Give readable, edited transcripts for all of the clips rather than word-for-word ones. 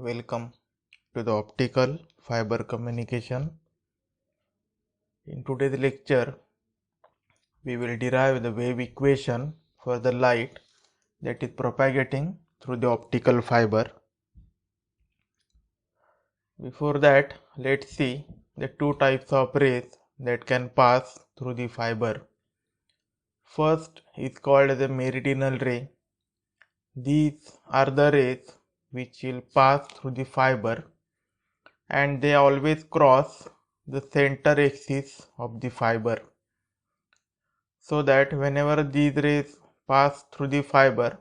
Welcome to the optical fiber communication. In today's lecture, we will derive the wave equation for the light that is propagating through the optical fiber. Before that, let's see the two types of rays that can pass through the fiber. First is called the meridional ray. These are the rays which will pass through the fiber and they always cross the center axis of the fiber, so that whenever these rays pass through the fiber,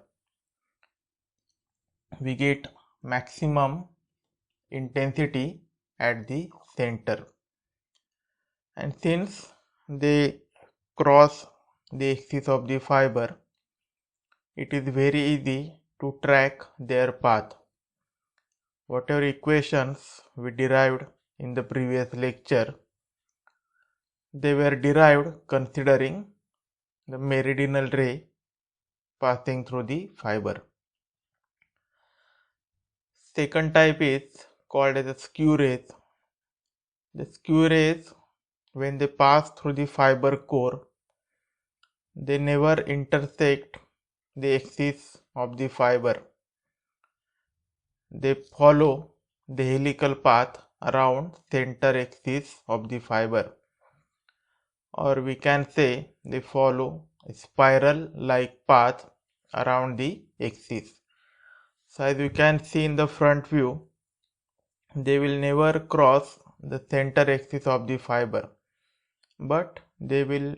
we get maximum intensity at the center. And since they cross the axis of the fiber, it is very easy to track their path. Whatever equations we derived in the previous lecture, they were derived considering the meridional ray passing through the fiber. Second type is called as a skew rays. The skew rays, when they pass through the fiber core, they never intersect the axis of the fiber. They follow the helical path around center axis of the fiber, or we can say they follow a spiral like path around the axis. So as you can see in the front view, they will never cross the center axis of the fiber, but they will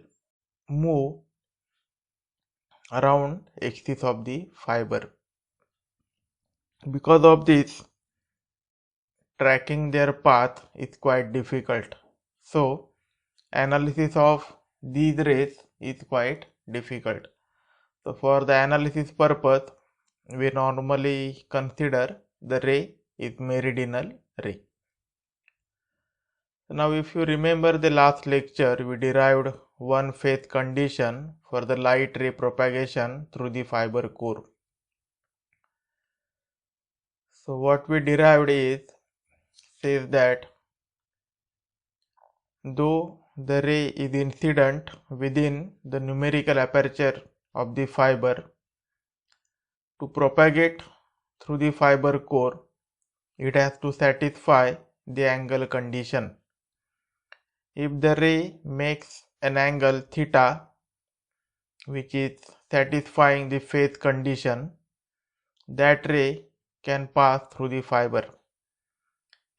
move around axis of the fiber. Because of this, tracking their path is quite difficult. So analysis of these rays is quite difficult. So for the analysis purpose, we normally consider the ray is meridional ray. Now if you remember the last lecture, we derived one phase condition for the light ray propagation through the fiber core. So what we derived says that though the ray is incident within the numerical aperture of the fiber, to propagate through the fiber core, it has to satisfy the angle condition. If the ray makes an angle theta, which is satisfying the phase condition, that ray can pass through the fiber.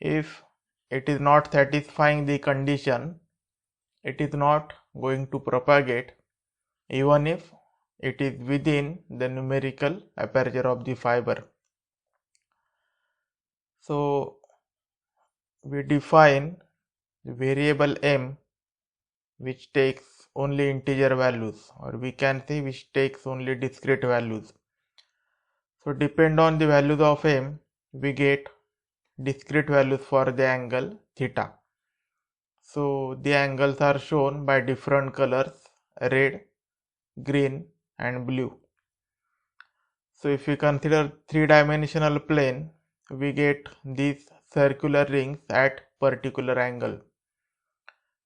If it is not satisfying the condition, it is not going to propagate even if it is within the numerical aperture of the fiber. So we define the variable m which takes only integer values, or we can say which takes only discrete values. So depend on the values of m, we get discrete values for the angle theta. So the angles are shown by different colors, red, green and blue. So if we consider three-dimensional plane, we get these circular rings at particular angle,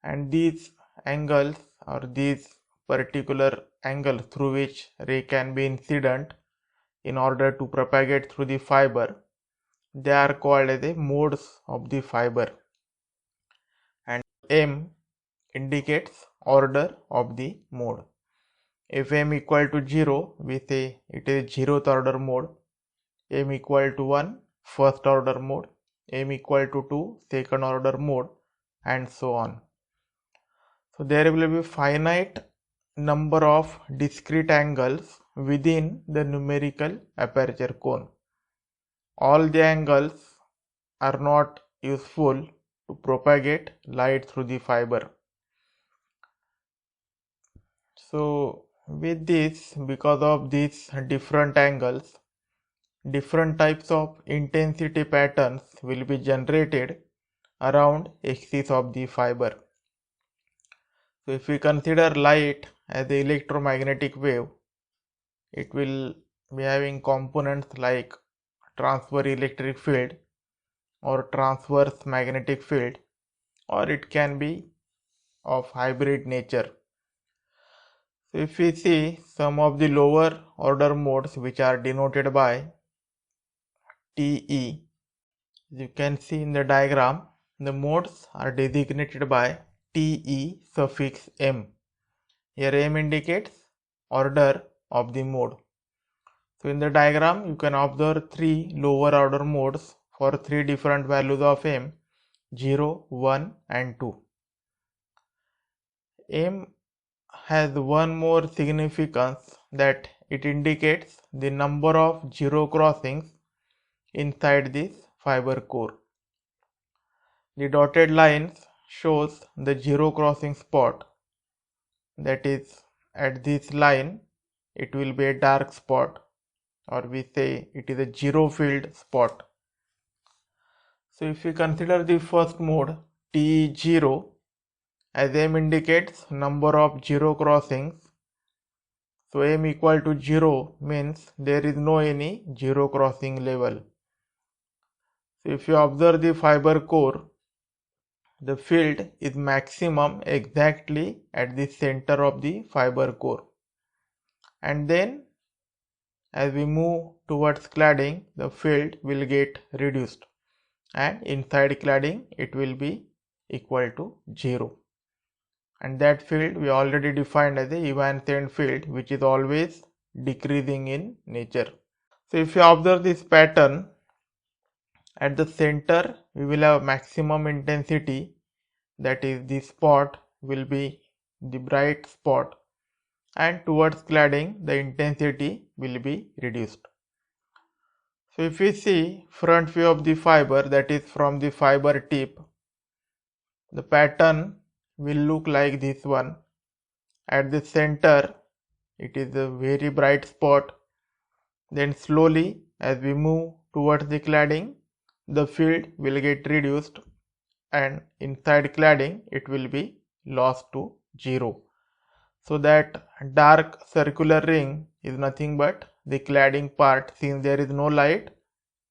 and these angles or these particular angles through which ray can be incident in order to propagate through the fiber, they are called as the modes of the fiber, and m indicates order of the mode. If m equal to 0, we say it is 0th order mode, m equal to 1, first order mode, m equal to 2, second order mode, and so on. So there will be finite number of discrete angles within the numerical aperture cone. All the angles are not useful to propagate light through the fiber. So with this, because of these different angles, different types of intensity patterns will be generated around axis of the fiber. So if we consider light as the electromagnetic wave, it will be having components like transfer electric field or transverse magnetic field, or it can be of hybrid nature. So if we see some of the lower order modes which are denoted by TE, you can see in the diagram the modes are designated by TE suffix M. Here M indicates order of the mode. So in the diagram you can observe three lower order modes for three different values of M: 0, 1 and 2. M has one more significance, that it indicates the number of zero crossings inside this fiber core. The dotted lines shows the zero crossing spot, that is at this line it will be a dark spot, or we say it is a zero field spot. So if we consider the first mode T0, as M indicates number of zero crossings, so M equal to 0 means there is no any zero crossing level. So if you observe the fiber core, the field is maximum exactly at the center of the fiber core, and then as we move towards cladding the field will get reduced, and inside cladding it will be equal to 0, and that field we already defined as a evanescent field, which is always decreasing in nature. So if you observe this pattern, at the center we will have maximum intensity, that is the spot will be the bright spot, and towards cladding the intensity will be reduced. So if we see front view of the fiber, that is from the fiber tip, the pattern will look like this one. At the center it is a very bright spot, then slowly as we move towards the cladding the field will get reduced, and inside cladding it will be lost to 0. So that dark circular ring is nothing but the cladding part. Since there is no light,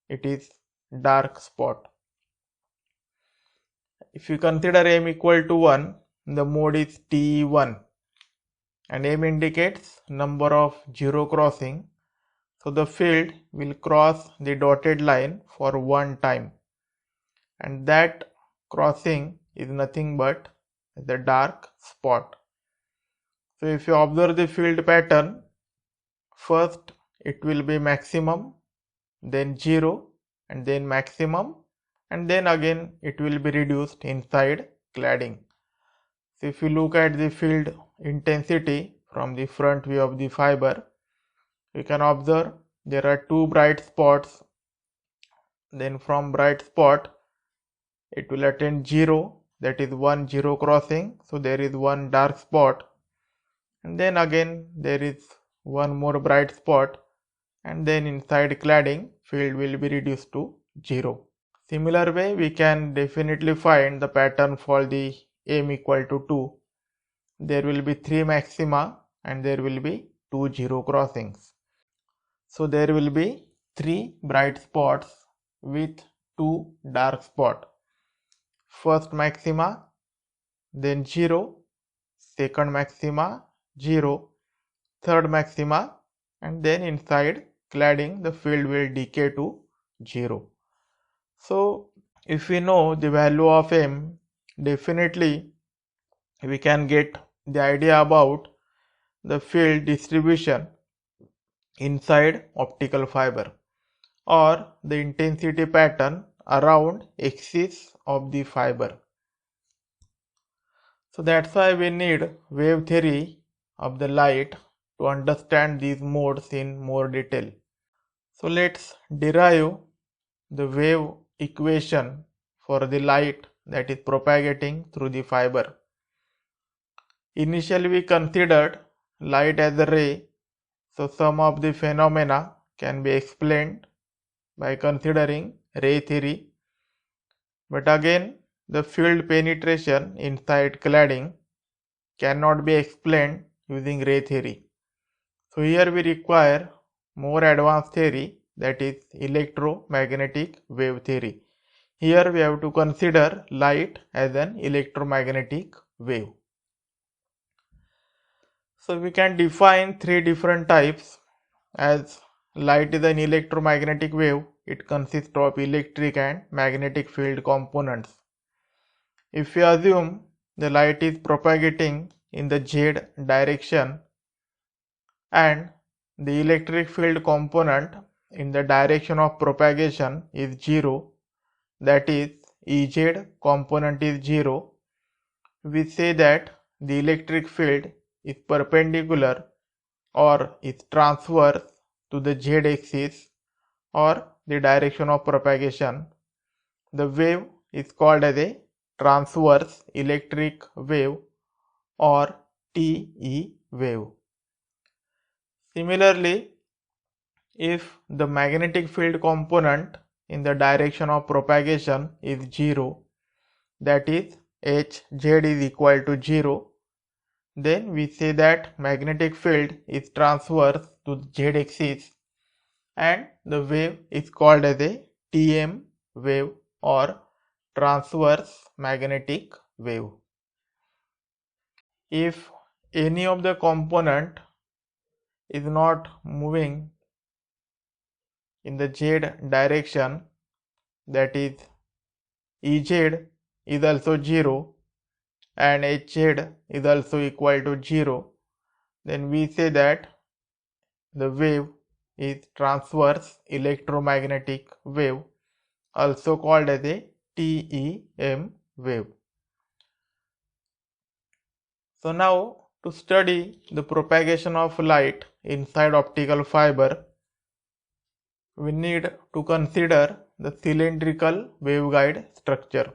it is dark spot. If you consider M equal to 1, the mode is T1, and M indicates number of zero crossing. So the field will cross the dotted line for one time, and that crossing is nothing but the dark spot. So if you observe the field pattern, first it will be maximum, then 0, and then maximum, and then again it will be reduced inside cladding. So if you look at the field intensity from the front view of the fiber, you can observe there are two bright spots, then from bright spot it will attain 0, that is one zero crossing, so there is one dark spot, and then again there is one more bright spot, and then inside cladding field will be reduced to 0. Similar way we can definitely find the pattern for the M equal to 2. There will be 3 maxima and there will be 2 zero crossings. So there will be 3 bright spots with 2 dark spots. First maxima, then 0, second maxima 0, third maxima, and then inside cladding the field will decay to 0. So if we know the value of M, definitely we can get the idea about the field distribution inside optical fiber, or the intensity pattern around axis of the fiber. So that's why we need wave theory of the light to understand these modes in more detail. So let's derive the wave equation for the light that is propagating through the fiber. Initially we considered light as a ray, so some of the phenomena can be explained by considering ray theory, but again the field penetration inside cladding cannot be explained using ray theory. So here we require more advanced theory, that is electromagnetic wave theory. Here we have to consider light as an electromagnetic wave. So we can define three different types. As light is an electromagnetic wave, it consists of electric and magnetic field components. If we assume the light is propagating in the z direction and the electric field component in the direction of propagation is 0, that is Ez component is 0, we say that the electric field is perpendicular or is transverse to the z-axis or the direction of propagation. The wave is called as a transverse electric wave or TE wave. Similarly, if the magnetic field component in the direction of propagation is 0, that is Hz is equal to 0, then we say that magnetic field is transverse to the z-axis and the wave is called as a TM wave or transverse magnetic wave. If any of the component is not moving in the z direction, that is Ez is also 0 and Hz is also equal to 0, then we say that the wave is transverse electromagnetic wave, also called as a TEM wave. So now to study the propagation of light inside optical fiber, we need to consider the cylindrical waveguide structure.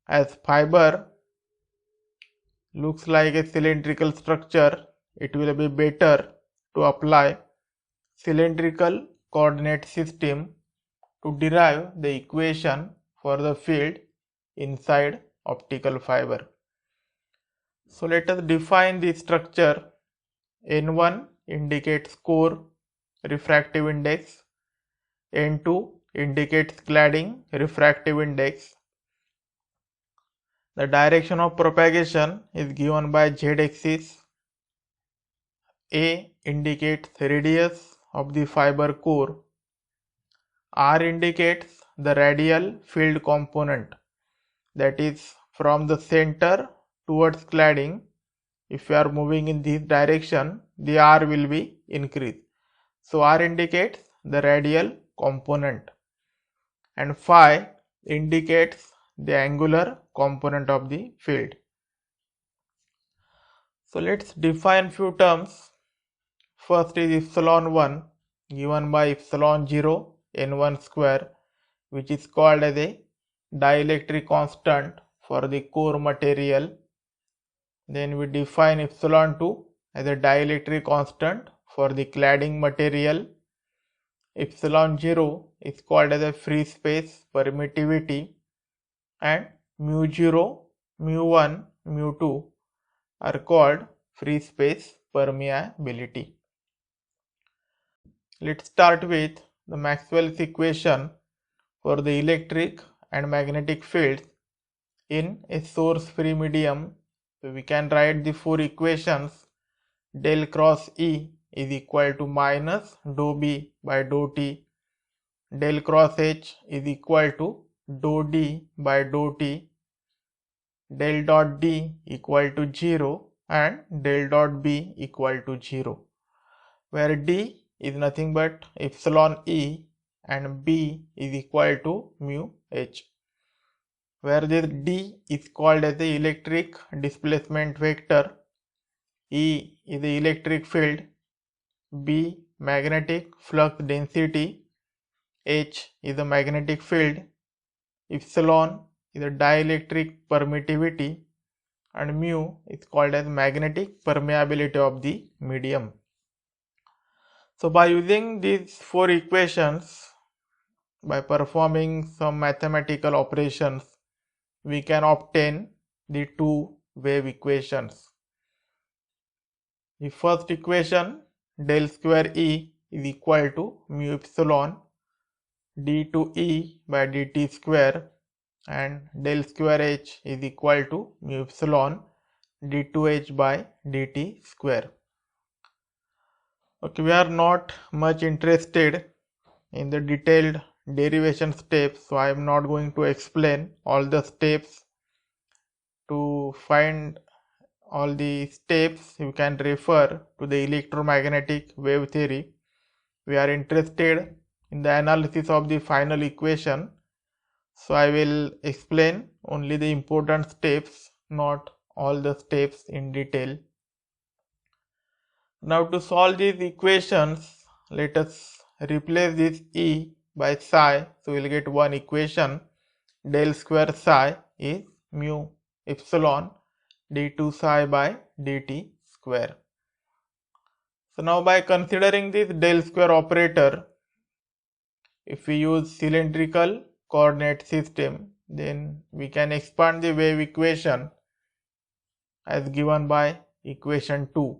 As fiber looks like a cylindrical structure, it will be better to apply cylindrical coordinate system to derive the equation for the field inside optical fiber. So let us define the structure. N1 indicates core refractive index, N2 indicates cladding refractive index. The direction of propagation is given by z-axis. A indicates radius of the fiber core. R indicates the radial field component, that is from the center towards cladding. If you are moving in this direction, the R will be increased. So R indicates the radial component and phi indicates the angular component of the field. So let's define few terms. First is epsilon 1 given by epsilon 0 n1 square, which is called as a dielectric constant for the core material. Then we define epsilon 2 as a dielectric constant for the cladding material. Epsilon 0 is called as a free space permittivity, and mu 0, mu 1, mu 2 are called free space permeability. Let's start with the Maxwell's equation for the electric and magnetic fields in a source free medium. So we can write the four equations. Del cross E is equal to minus dou B by dou T. Del cross H is equal to dou D by dou T. Del dot D equal to 0 and del dot B equal to 0, where D is nothing but epsilon E and B is equal to mu H, where this D is called as the electric displacement vector, E is the electric field, B magnetic flux density, H is the magnetic field, epsilon is the dielectric permittivity, and mu is called as magnetic permeability of the medium. So by using these four equations, by performing some mathematical operations, we can obtain the two wave equations. The first equation, del square E is equal to mu epsilon d to E by dt square, and del square H is equal to mu epsilon d2H by dt square. Okay, we are not much interested in the detailed derivation steps, so I am not going to explain all the steps. To find all the steps, you can refer to the electromagnetic wave theory. We are interested in the analysis of the final equation, so I will explain only the important steps, not all the steps in detail. Now to solve these equations, let us replace this E by psi, so we will get one equation. Del square psi is mu epsilon d2 psi by dt square. So now by considering this del square operator, if we use cylindrical coordinate system, then we can expand the wave equation as given by equation 2.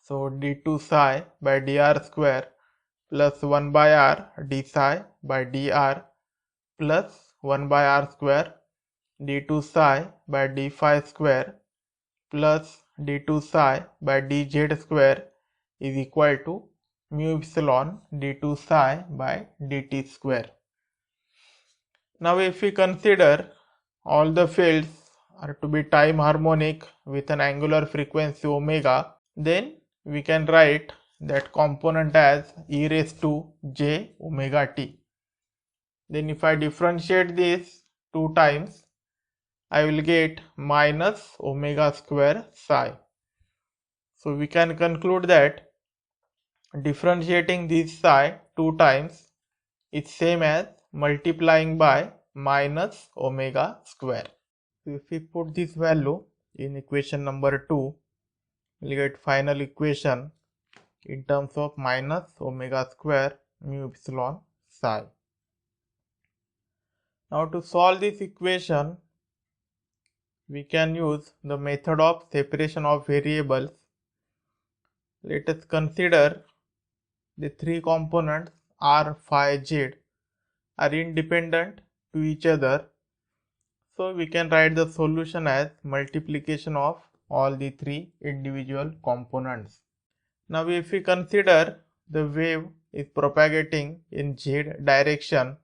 So d2 psi by dr square plus 1 by r d psi by dr plus 1 by r square d2 psi by d phi square plus d2 psi by dz square is equal to mu epsilon d2 psi by dt square. Now if we consider all the fields are to be time harmonic with an angular frequency omega, then we can write that component as e raised to j omega t. Then if I differentiate this 2 times, I will get minus omega square psi. So we can conclude that differentiating this psi 2 times is same as multiplying by minus omega square. So if we put this value in equation number 2, we will get final equation in terms of minus omega square mu epsilon psi. Now to solve this equation, we can use the method of separation of variables. Let us consider the three components r, phi, z are independent to each other. So we can write the solution as multiplication of all the three individual components. Now if we consider the wave is propagating in z direction,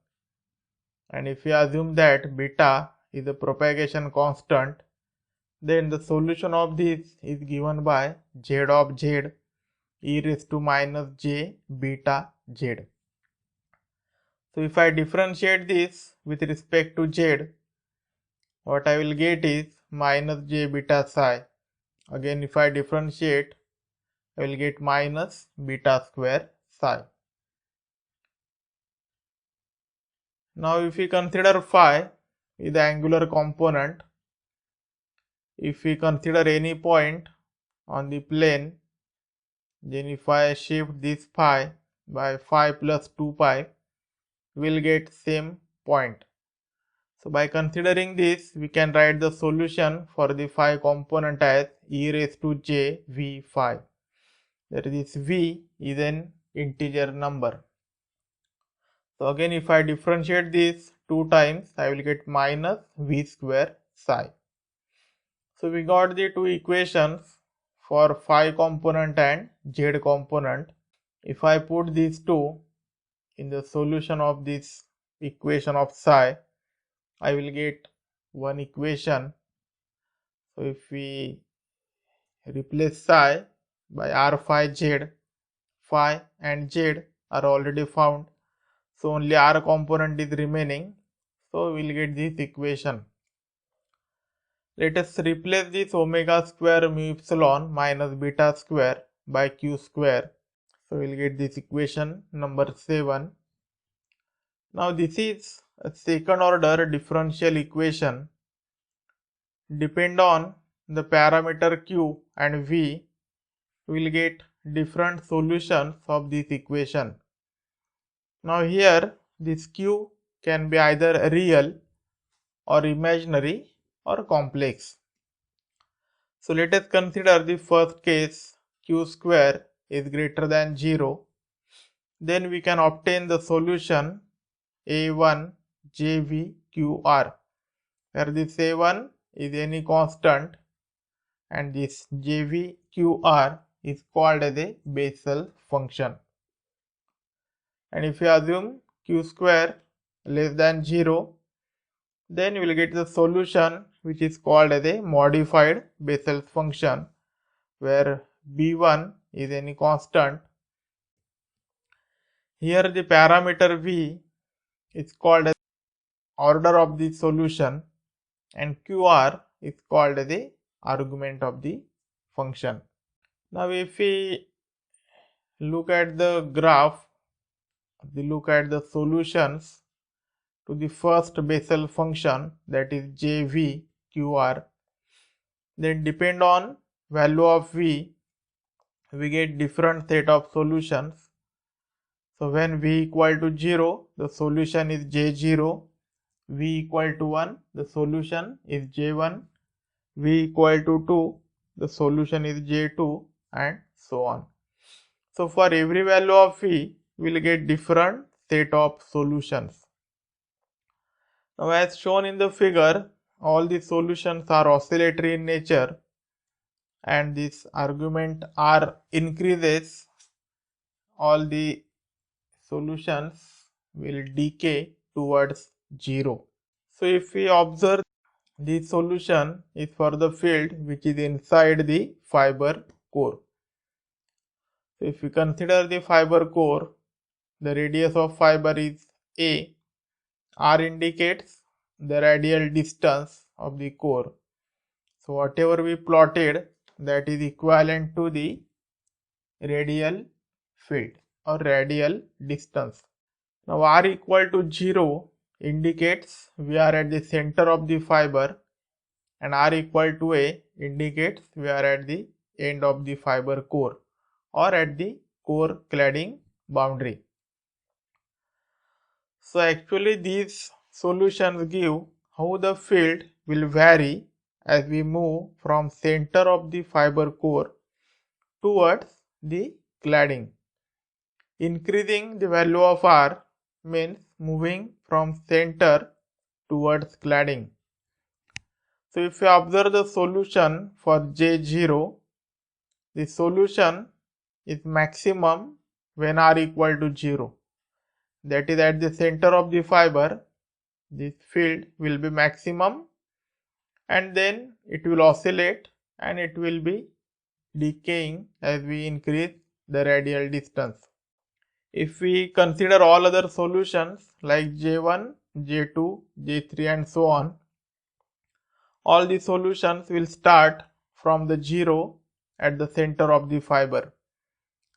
and if we assume that beta is a propagation constant, then the solution of this is given by z of z e raised to minus j beta z. So if I differentiate this with respect to z, what I will get is minus j beta psi. Again if I differentiate, I will get minus beta square psi. Now if we consider phi is the angular component, if we consider any point on the plane, then if I shift this phi by phi plus 2 pi, we will get same point. So by considering this, we can write the solution for the phi component as e raised to j v phi. That is, v is an integer number. So again if I differentiate this 2 times, I will get minus v square psi. So we got the two equations for phi component and z component. If I put these two in the solution of this equation of psi, I will get one equation. So if we replace psi by r phi z, phi and z are already found, so only r component is remaining, so we will get this equation. Let us replace this omega square mu epsilon minus beta square by q square, so we will get this equation number 7. Now this is a second order differential equation. Depend on the parameter q and v, we will get different solutions of this equation. Now here this q can be either real or imaginary or complex. So let us consider the first case, q square is greater than 0, then we can obtain the solution A1 JVQR, where this A1 is any constant and this JVQR is called as a Bessel function. And if you assume Q square less than 0, then you will get the solution which is called as a modified Bessel's function, where B1 is any constant. Here the parameter V is called as order of the solution and QR is called as the argument of the function. Now if we look at the graph, we look at the solutions to the first Bessel function, that is JVQR, then depend on value of V, we get different set of solutions. So when V equal to 0, the solution is J0, V equal to 1, the solution is J1, V equal to 2, the solution is J2, and so on. So for every value of V, we will get different set of solutions. Now as shown in the figure, all the solutions are oscillatory in nature, and this argument R increases, all the solutions will decay towards 0. So if we observe, the solution is for the field which is inside the fiber core. So if we consider the fiber core, the radius of fiber is A. R indicates the radial distance of the core. So whatever we plotted, that is equivalent to the radial field or radial distance. Now R equal to 0 indicates we are at the center of the fiber, and R equal to A indicates we are at the end of the fiber core or at the core cladding boundary. So actually these solutions give how the field will vary as we move from center of the fiber core towards the cladding. Increasing the value of R means moving from center towards cladding. So if you observe the solution for J0, the solution is maximum when R equal to 0. That is, at the center of the fiber, this field will be maximum, and then it will oscillate and it will be decaying as we increase the radial distance. If we consider all other solutions like J1, J2, J3 and so on, all the solutions will start from the 0 at the center of the fiber,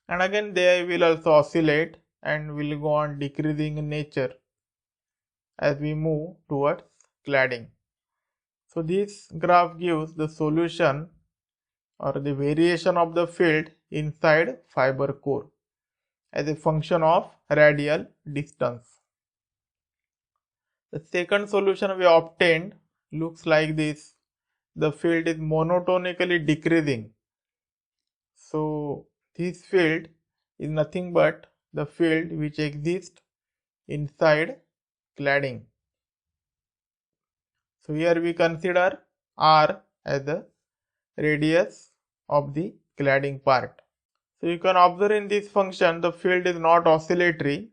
and again they will also oscillate and will go on decreasing in nature as we move towards cladding. So this graph gives the solution or the variation of the field inside fiber core as a function of radial distance. The second solution we obtained looks like this. The field is monotonically decreasing. So this field is nothing but the field which exists inside cladding. So here we consider R as the radius of the cladding part. So you can observe in this function the field is not oscillatory,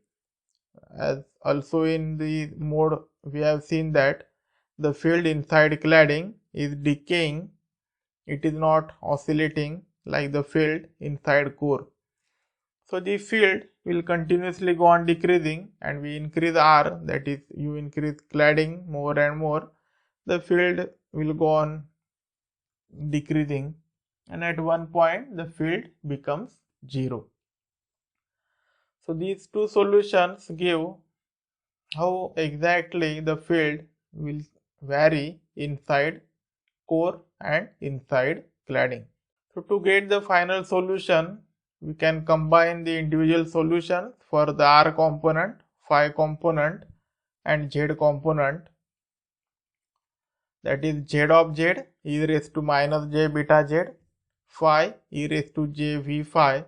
as also in the mode we have seen that the field inside cladding is decaying, it is not oscillating like the field inside core. So the field will continuously go on decreasing, and we increase R, that is you increase cladding more and more, the field will go on decreasing, and at one point the field becomes 0. So these two solutions give how exactly the field will vary inside core and inside cladding. So to get the final solution, we can combine the individual solutions for the R component, phi component and Z component, that is Z of Z e raised to minus j beta Z, phi e raised to j v phi,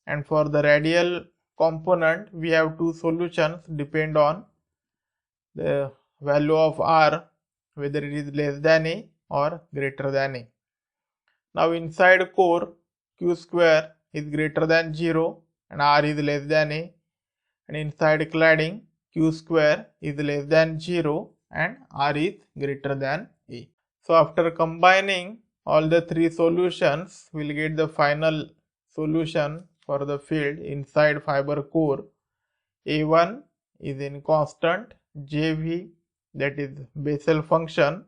and for the radial component we have two solutions depend on the value of r, whether it is less than a or greater than a. Now inside core, q square is greater than 0 and r is less than a, and inside cladding q square is less than 0 and r is greater than a. So after combining all the three solutions, we will get the final solution for the field inside fiber core. A1 is in constant, Jv, that is Bessel function,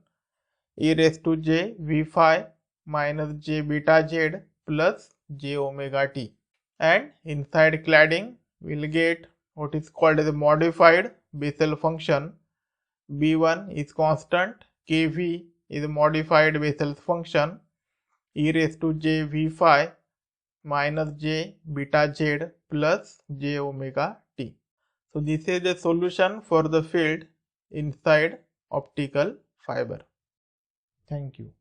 e raised to j v phi minus j beta z plus j omega t. And inside cladding we will get what is called as a modified Bessel function. B1 is constant, Kv is a modified Bessel function, e raised to j v phi minus j beta z plus j omega t. So this is the solution for the field inside optical fiber. Thank you.